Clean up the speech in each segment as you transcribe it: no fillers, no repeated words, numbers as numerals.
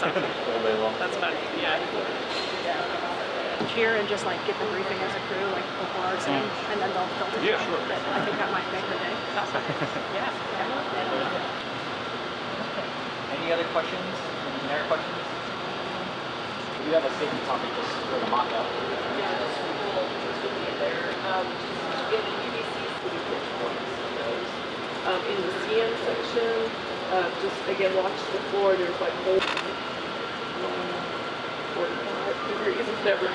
all day long. That's fun. Yeah. Here and just like get the briefing as a crew, like before our scene, and then they'll filter. Yeah, sure. I think that might make the day. Awesome. Yeah. Any other questions? Any generic questions? We do have a safety topic just for the mock-up. Yeah, that's cool. Just looking at there. In the UBC city pitch points of those. In the CM section, just again watch the floor. There's like 45 degrees of never,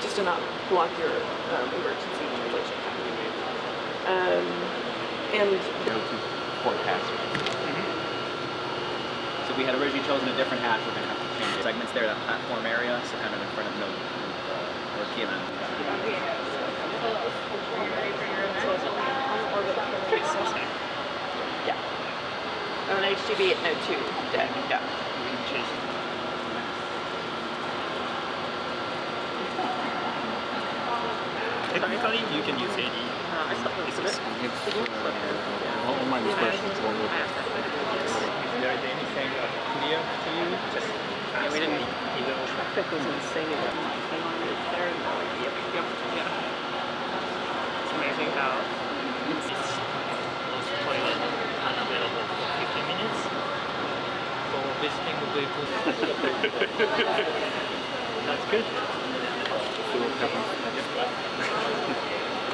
just to not block your emergency translation pattern. And Go to forecast. So we had originally chosen a different hatch. We're going to have to change segments there, that platform area, so kind of in front of no or Kieran. yeah. Oh, an HTV at no 2 deck. Yeah. Technically, you can use AD. All my discussions all over. If there is anything clear to you, just ask we didn't. me. Traffic was insane. They wanted it there and they're like, yep. Yeah. It's amazing how this was toilet unavailable for 15 minutes for visiting the vehicle. That's good.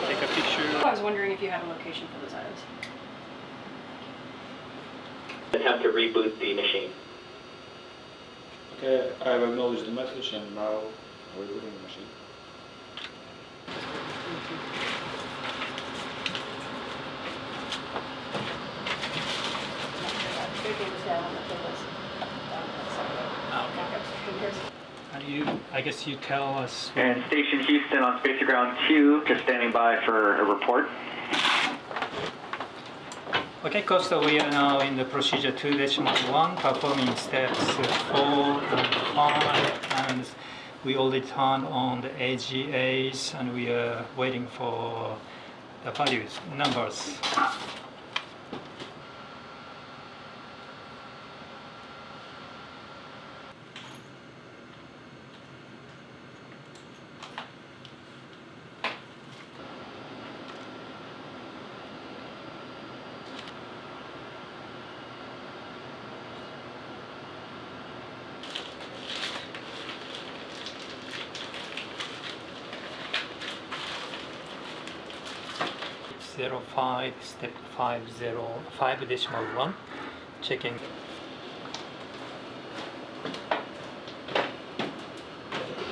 Take a picture. I was wondering if you had a location for those items. Attempt to reboot the machine. Okay, I have acknowledged the message and now we're rebooting the machine. I guess you tell us. And Station Houston on Space Ground 2, just standing by for a report. Okay, Costa, we are now in the procedure 2.1, performing steps 4 and 5, and we already turned on the AGAs, and we are waiting for the values, numbers. Step 5.1, checking.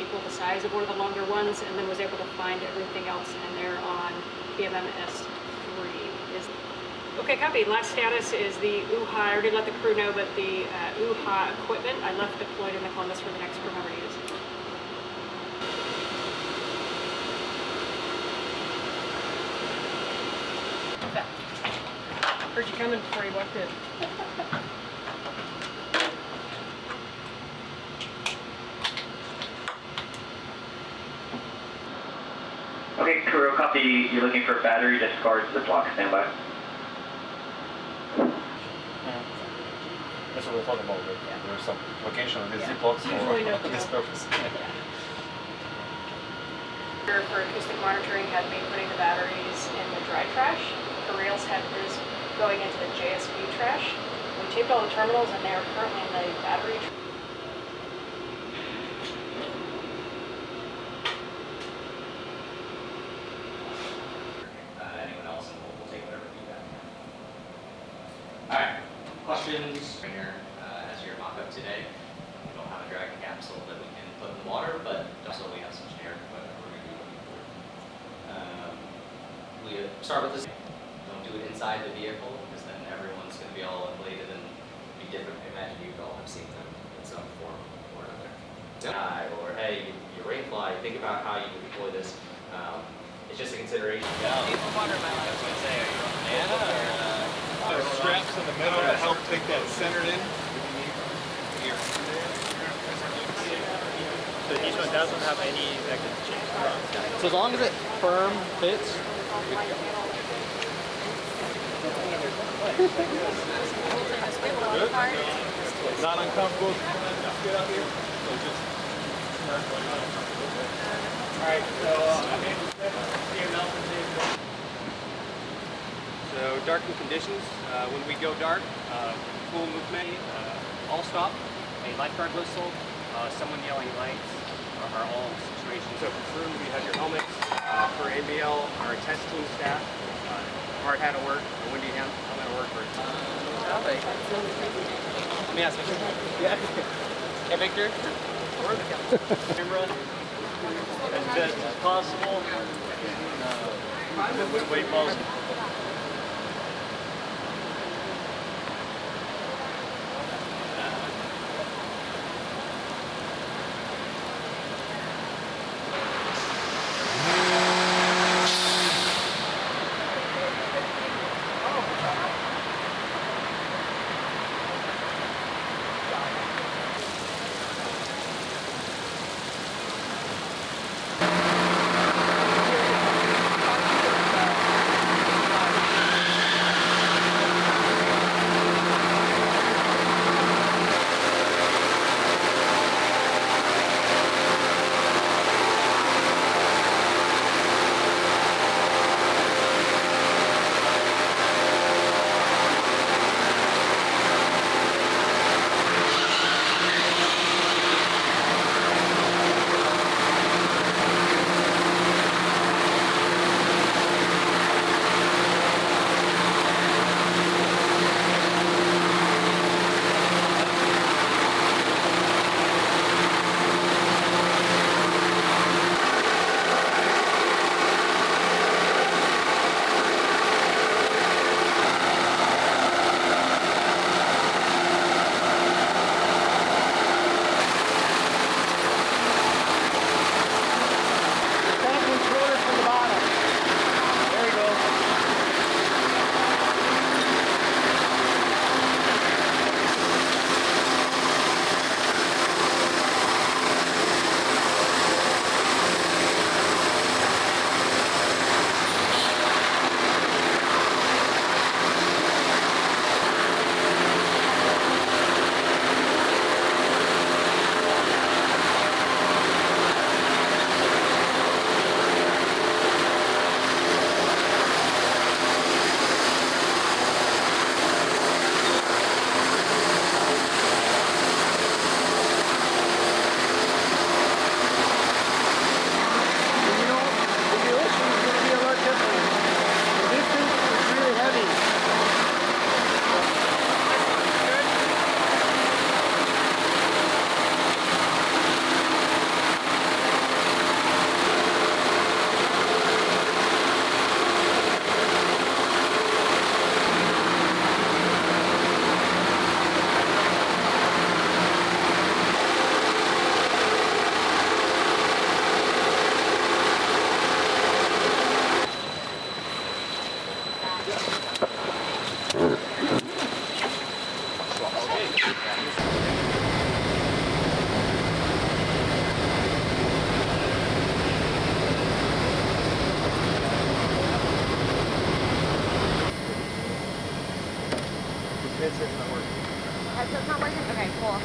Equal the size of one of the longer ones, and then was able to find everything else in there on BMMS 3. Okay, copy. Last status is the UHA. I already let the crew know, but the UHA equipment I left deployed in the Columbus for the next crew member to use. Heard you coming before you walked in. Okay, crew, copy. You're looking for a battery discard to the block. Stand by. That's what we're talking about. There's some location of the ziplocs for this purpose. For acoustic monitoring had me putting the batteries in the dry trash. Kirill's had his going into the JSB trash. We taped all the terminals and they are currently in the battery trash. Anyone else, and we'll take whatever feedback. Alright, questions here as your mock-up today. We don't have a Dragon capsule that we can put in the water, but also we have some generic equipment we're going to be looking for. We start with this. Don't do it inside the vehicle because then everyone's going to be all inflated and be different. Imagine you all have seen them in some form or another. Or hey, you rainfly, think about how you deploy this. It's just a consideration. Yeah. Water in my life, I was going to say, are you on banana or Straps in the middle to help take that centered in. Here. So this one doesn't have any change around. So as long as it firm fits. Not uncomfortable. Get out here. So just. Alright, so So darkened conditions, when we go dark, full movement, all stop, a lifeguard whistle, someone yelling lights are all situations. So for crew, you have your helmets. For ABL, our test team staff, hard hat at work, or windy helmet at work. Let me ask you. Yeah. Hey Victor, camera as best as possible. Way possible. Headset's not working? Okay, cool.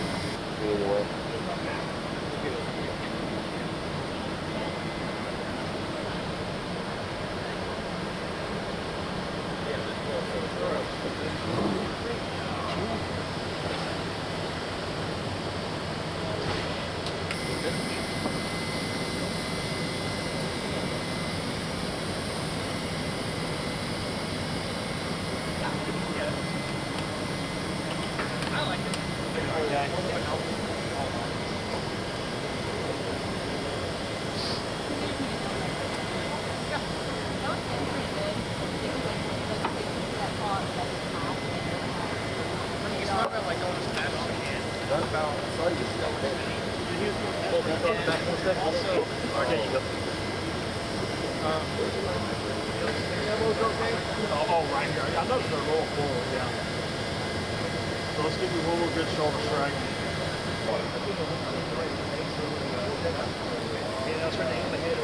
Oh, right here. I noticed they're a little forward, yeah. So let's give you one more good shoulder strike. Yeah, that's right there on the head.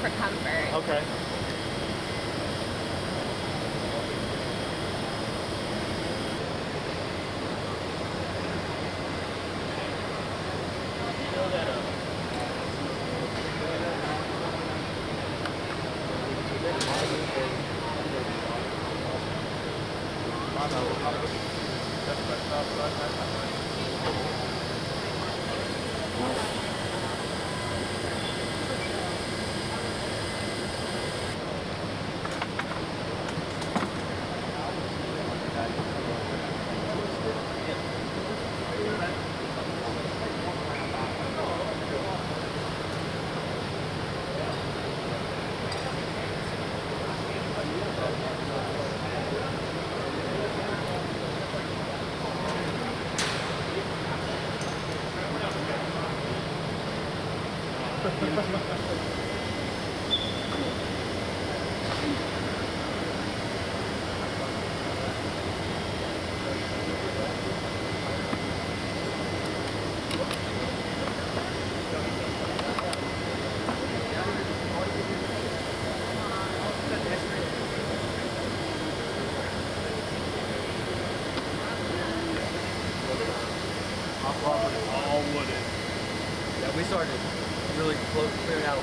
for comfort. Okay. Our property is all wooded. Yeah, we started really close, clearing out.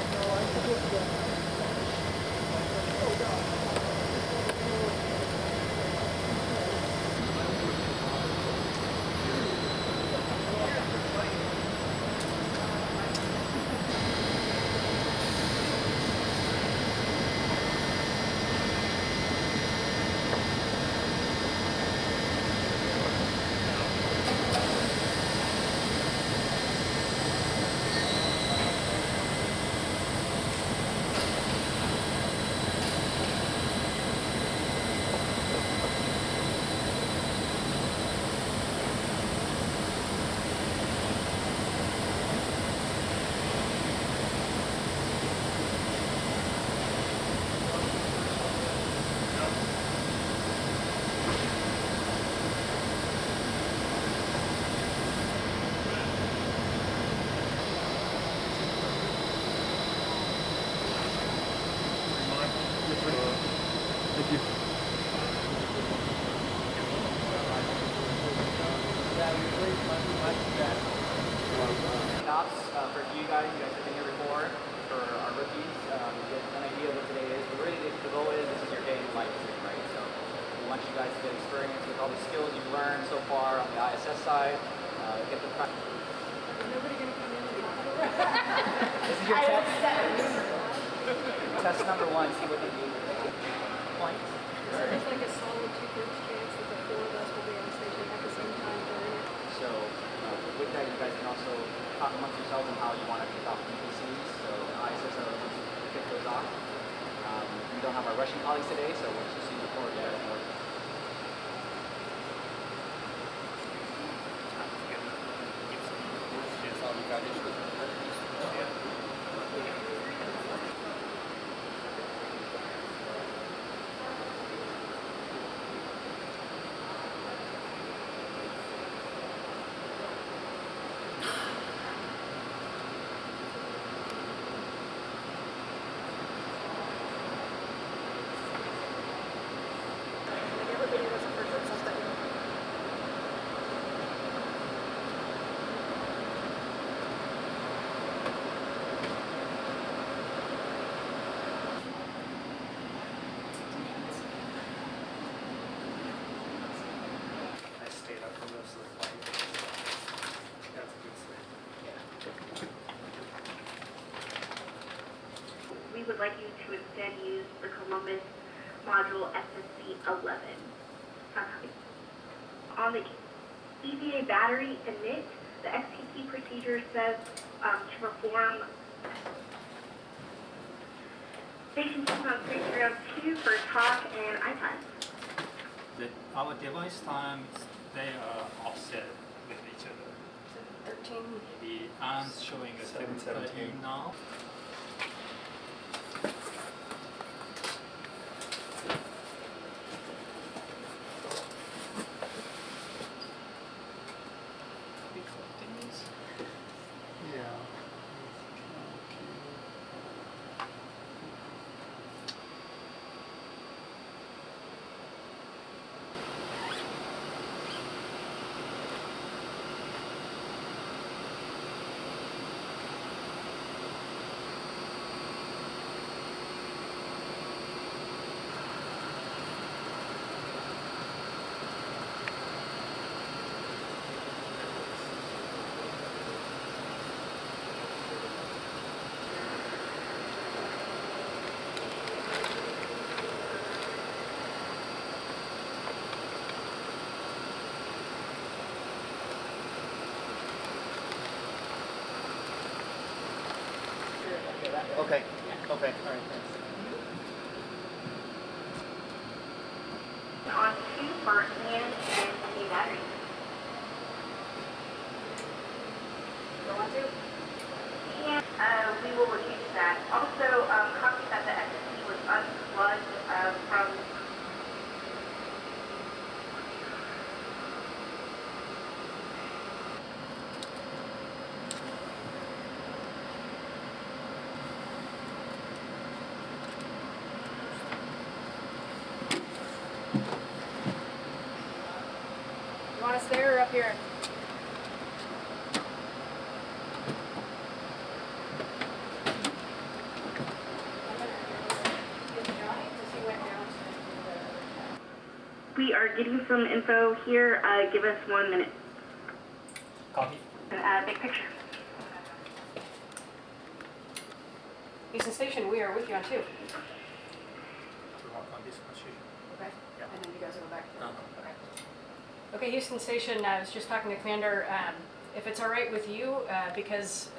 Thank you. Ops, for you guys have been here before. For our rookies, get an idea of what today is. But really, the goal is this is your day in life, right? So we want you guys to get experience with all the skills you've learned so far on the ISS side. Get the practice. Is nobody going to come in and talk about it? This is your test. Test number 1. See what you do. Points. So there's like a solid 2/3 chance that the 4 of us will be on station at the same time during it. So with that, you guys can also talk amongst yourselves on how you want to kick off PPCs. So ISS are the ones who kick those off. We don't have our Russian colleagues today, so we'll just see the floor there. Everybody was the first one that I stayed up for most of the flight. That's a good sleep. We would like you to instead use the Columbus module SSC-11. On the EVA battery emit, the XTP procedure says to perform station 2 on station ground 2 for talk and iPad. Our device times, they are offset with each other. 13. Maybe I'm showing a 7:13 now. Yeah. that way. Okay. Yeah. Okay. All right. Thanks. On 2 for Ian and the battery. Go on to. And we will look into that. Also, copy that the SSD was unplugged from. You want us there or up here? We are getting some info here. Give us 1 minute. Copy. Big picture. Houston Station, we are with you on 2. To walk on this machine. Okay. Yeah. And then you guys will go back. Uh-huh. Okay. Okay, Houston Station, I was just talking to Commander. If it's all right with you, because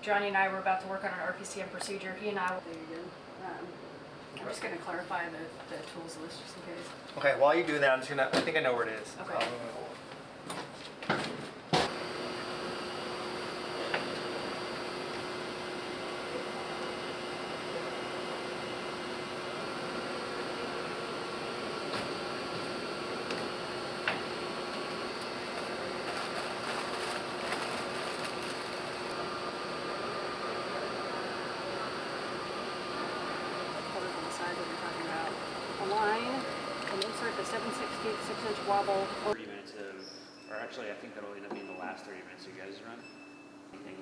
Johnny and I were about to work on an RPCM procedure, he and I will. I'm just going to clarify the tools list just in case. Okay. While you do that, I'm just gonna. I think I know where it is. Okay. On the side that you're talking about. Align and insert the 7/16 6-inch wobble. 30 minutes or actually I think that'll end up being the last 30 minutes you guys run. Anything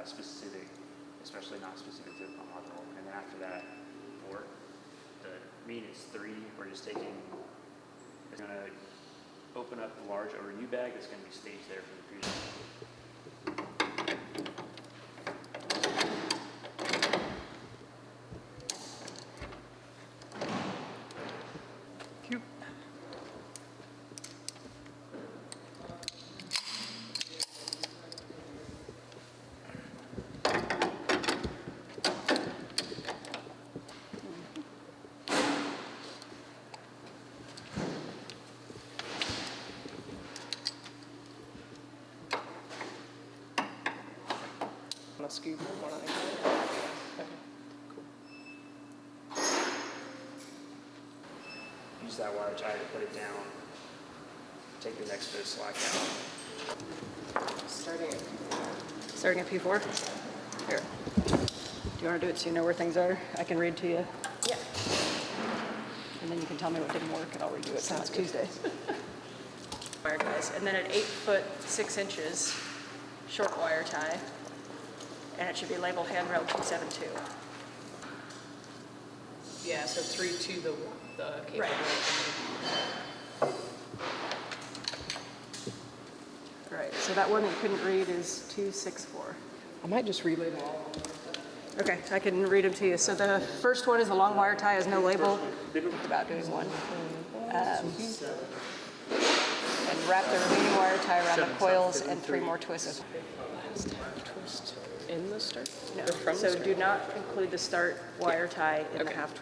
specific, especially not specific to Hawthorne. And then after that, 4. The mean is 3. We're just taking, it's going to open up the large ORU bag that's going to be staged there for the cruise. On a scoop or one on each side. Okay. Use that wire tie to put it down. Take the next bit of slack out. Starting at P4? Here. Do you want to do it so you know where things are? I can read to you. Yeah. And then you can tell me what didn't work and I'll redo it since it's Tuesday. Wire ties. And then at 8 foot 6 inches, short wire tie. And it should be labeled handrail 272. Yeah, so 3 to the cable. Right. Right, so that one you couldn't read is 264. I might just relabel all of them. Okay, I can read them to you. So the first one is a long wire tie, has no label. About doing one. And wrap the remaining wire tie around the coils and 3 more twists. Twist in the start? No, Or from the so start? do not include the start wire tie in the Okay. half.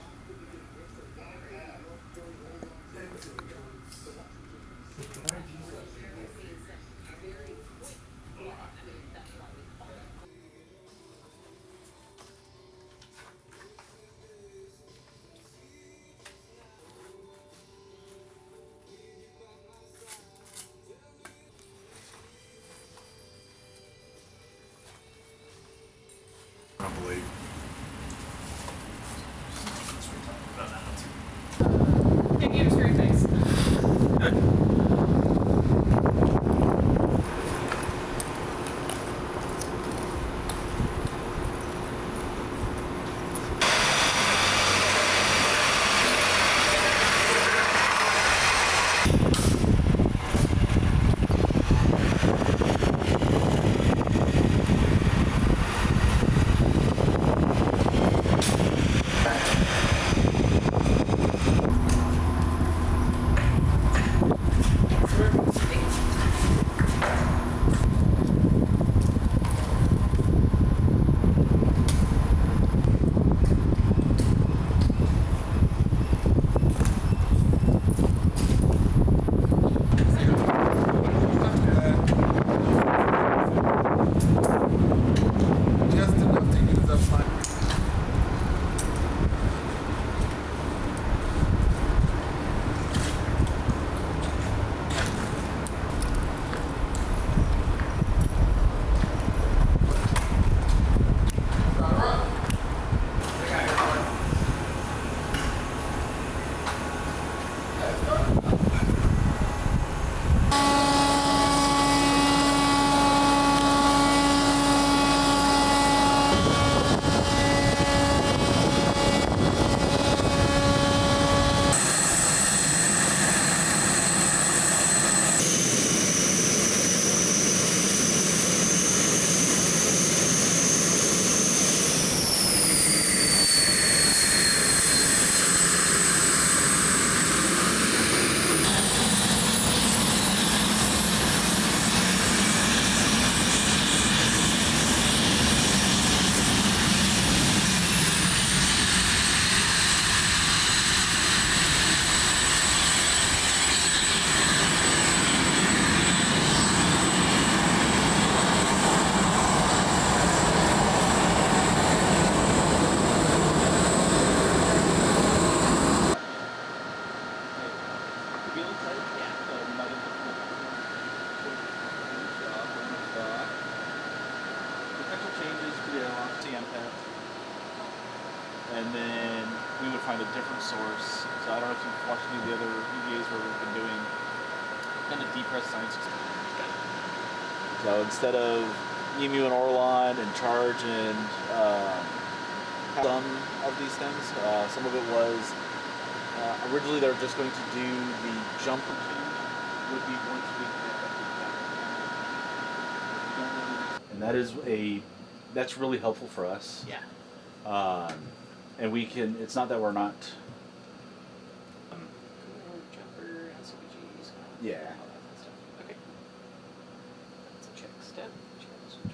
Probably. Give you a straight face. and then we would find a different source. So I don't know if you've watched any of the other EVAs where we've been doing kind of deep press science. So instead of EMU and Orlon and Charge and some of these things, some of it was originally they were just going to do the jump change would be once we and that's really helpful for us. Yeah. And we can, it's not that we're not Jumper, SVGs, yeah. all that fun stuff. Okay. That's a check step. Switch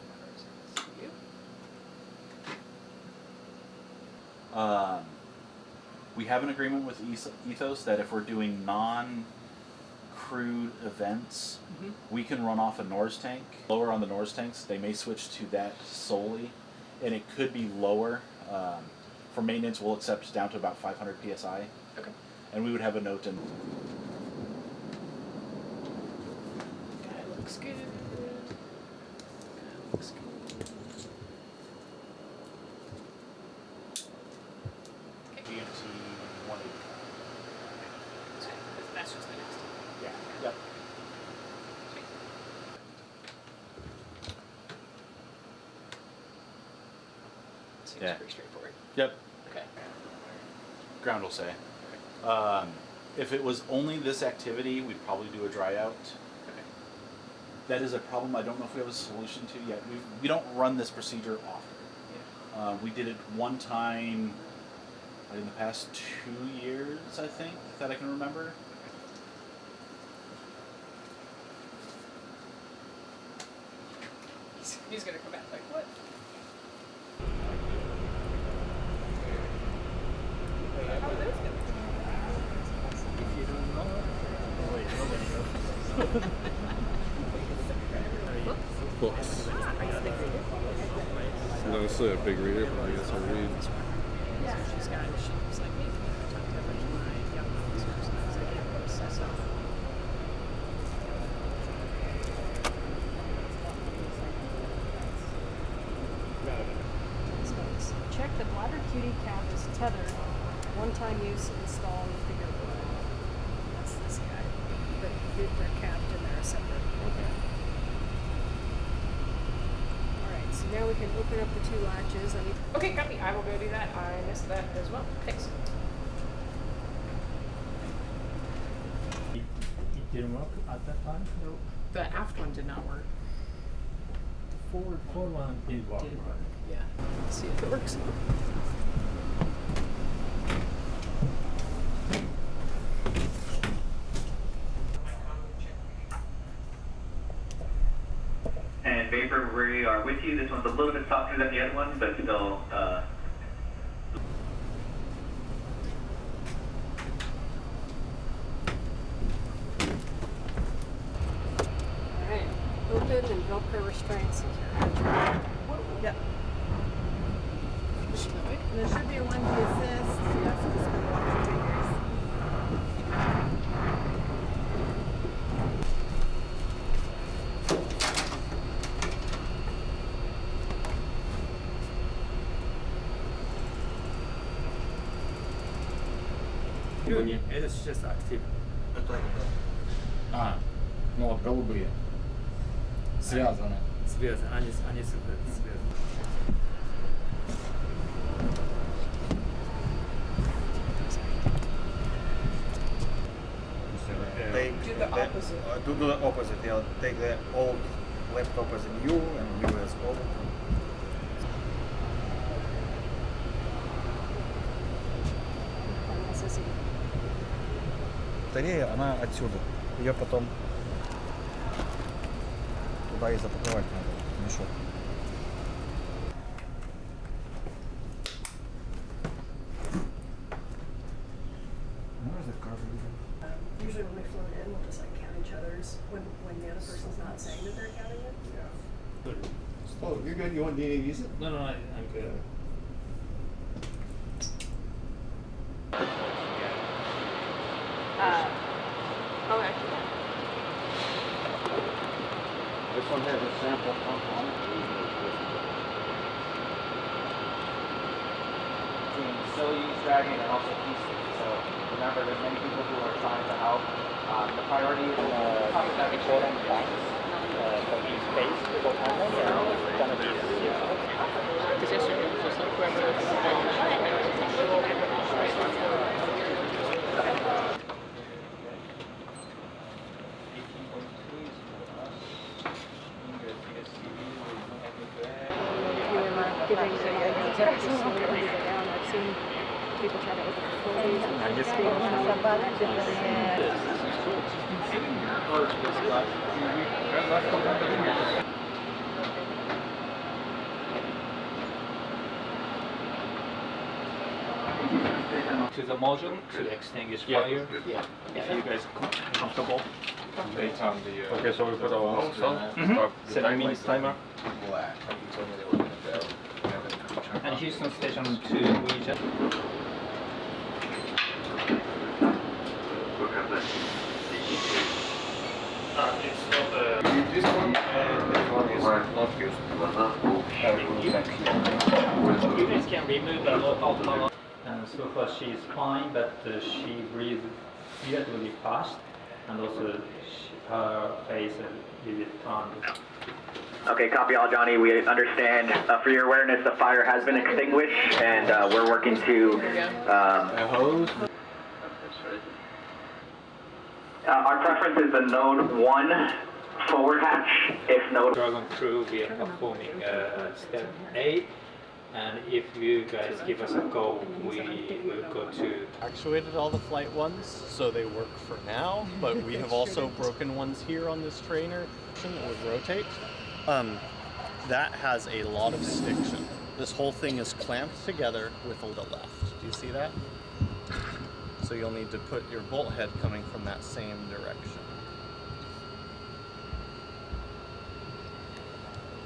bars. We have an agreement with Ethos that if we're doing non-crewed events, we can run off a NORS tank. Lower on the NORS tanks, they may switch to that solely, and it could be lower. For maintenance, we'll accept down to about 500 PSI. Okay. And we would have a note in. Guy looks good. Looks good. GMT 185. That's just the next. Yeah. Yep. Seems Yeah. pretty straightforward. Yep. Okay. Ground will say. If it was only this activity, we'd probably do a dry out. Okay. That is a problem I don't know if we have a solution to yet. We don't run this procedure often. Yeah. We did it one time in the past 2 years, I think, that I can remember. He's gonna come back like, what? How are those gonna If you don't know, wait, Books. Not necessarily a big reader, but I guess I read. She's got issues like me. I talked to a bunch of my young officers and I was like, yeah, process off. Check the bladder QD cap is tethered. One-time use, install the figure board. That's this guy. But they're capped and they're separate. Okay. Alright, so now we can open up the two latches. Okay, copy. I will go do that. I missed that as well. Thanks. It didn't work at that time? No. The aft one did not work. The forward one did work. Did work. Yeah. Let's see if it works. And Vapor, we are with you. This one's a little bit softer than the other one, but still. Alright, open and Velcro restraints. Yep. There should be one to assist. You have to just walk your fingers. Это сейчас актив. Ну вот голубые. Связаны. Связаны, они связаны. Take the opposite. Do the opposite. Yeah, take the old laptop as a new and new as old. Батарея, она отсюда. Ее потом туда и запаковать надо, в мешок. Usually when we float in, we'll just like count each other's when the other person's not saying that they're counting it. Good. Oh, you good? You want any visit? No, I'm good. Oh, actually, yeah. This one has a sample pump on it. still use dragging and also piecing. So remember, there's many people who are trying to help. The priority is Nichole and from each space to go home and gonna be giving the slowly go down. I've seen people try to open facilities and just being to the module to extinguish fire. Yeah. If you guys are comfortable. Okay, so we put our own start 7 minutes timer. black. Like you told me they were gonna go. And Houston Station 2, we just... It's not the... This one and this one is not used. You guys can remove the local power. And so far she is fine, but she breathes relatively fast, and also her face is a little bit turned. Okay, copy all, Johnny. We understand. For your awareness, the fire has been extinguished, and we're working to. Hose. Our preference is the node 1 forward hatch. If node. Dragon Crew, we are performing step 8, and if you guys give us a go, we will go to. Actuated all the flight ones, so they work for now, but we have also broken ones here on this trainer that would rotate. That has a lot of stiction. This whole thing is clamped together with a left. Do you see that? So you'll need to put your bolt head coming from that same direction.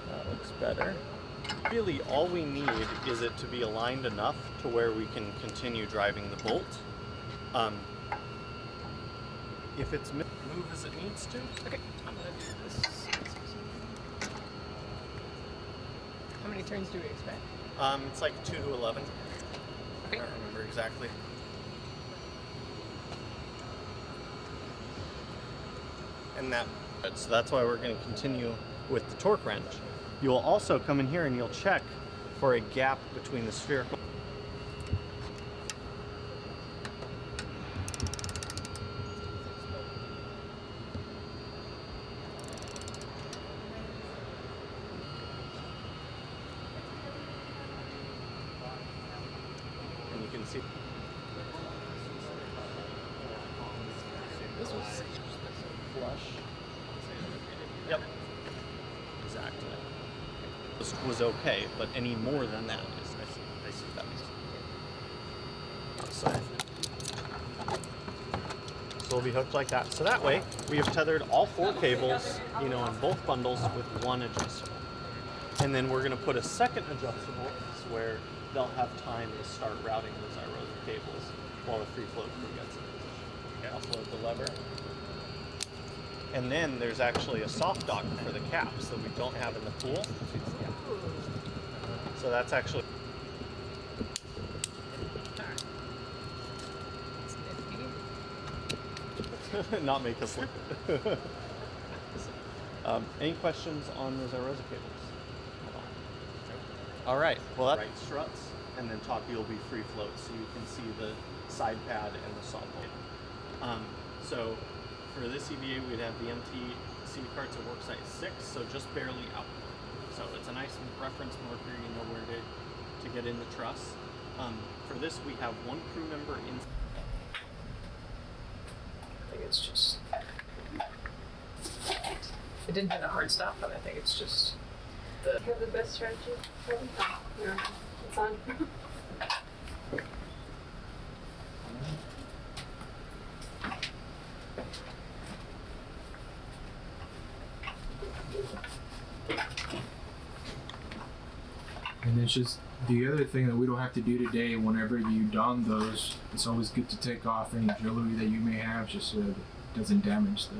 That looks better. Really, all we need is it to be aligned enough to where we can continue driving the bolt. If it's move as it needs to, okay, I'm gonna do this. How many turns do we expect? It's like 2 to 11. I don't remember exactly. And so that's why we're going to continue with the torque wrench. You'll also come in here and you'll check for a gap between the spherical. And you can see this was flush. Yep. Exactly. This was okay, but any more than that is I see that so we'll be hooked like that. So that way we have tethered all 4 cables, you know, in both bundles with one adjustable. And then we're gonna put a second adjustable where they'll have time to start routing those Aerosa cables while the free float crew gets in position. Offload the lever. And then there's actually a soft dock for the caps that we don't have in the pool. So that's actually not make us look. Any questions on those Aerosa cables? All right. Well, that's right struts, and then top you'll be free float, so you can see the side pad and the saw blade. So for this EVA, we'd have the MT seat carts at work size 6, so just barely out. So it's a nice reference marker, you know where to get in the truss. For this, we have one crew member in. I think it's just. It didn't hit a hard stop, but I think it's just. You have the best strategy? Probably. No, it's on. And it's just the other thing that we don't have to do today. Whenever you don those, it's always good to take off any jewelry that you may have, just so that it doesn't damage the.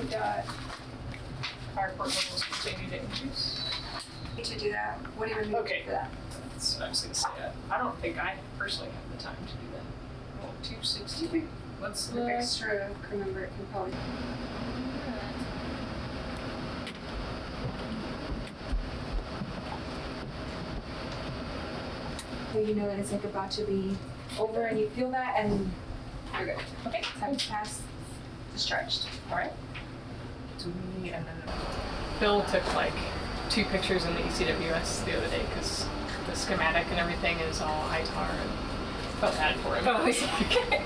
we've got our port levels continue to increase. To do that, what do you remove Okay. for that? That's what I was gonna say. I don't think I personally have the time to do that. Oh, 260. What's The the extra crew member can probably. So you know that it's like about to be over and you feel that and you're good. Okay. Time pass, discharged. All right. Do we, and then Bill took like 2 pictures in the ECWS the other day because the schematic and everything is all ITAR and felt bad for him. Oh, he's like,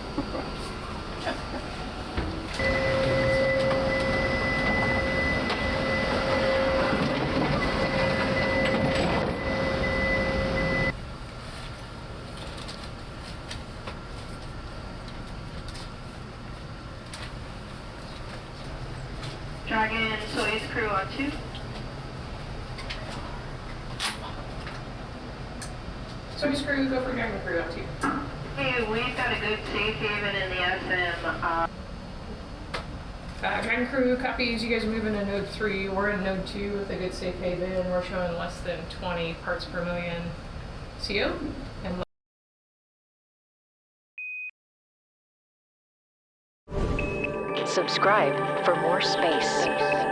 Dragon Soyuz Crew on 2. Soyuz Crew, go for Dragon Crew up to you. Hey, we've got a good safe haven in the SM. Dragon Crew copies, you guys are moving to node 3. We're in node 2 with a good safe haven. We're showing less than 20 parts per million CO. And Subscribe for more space.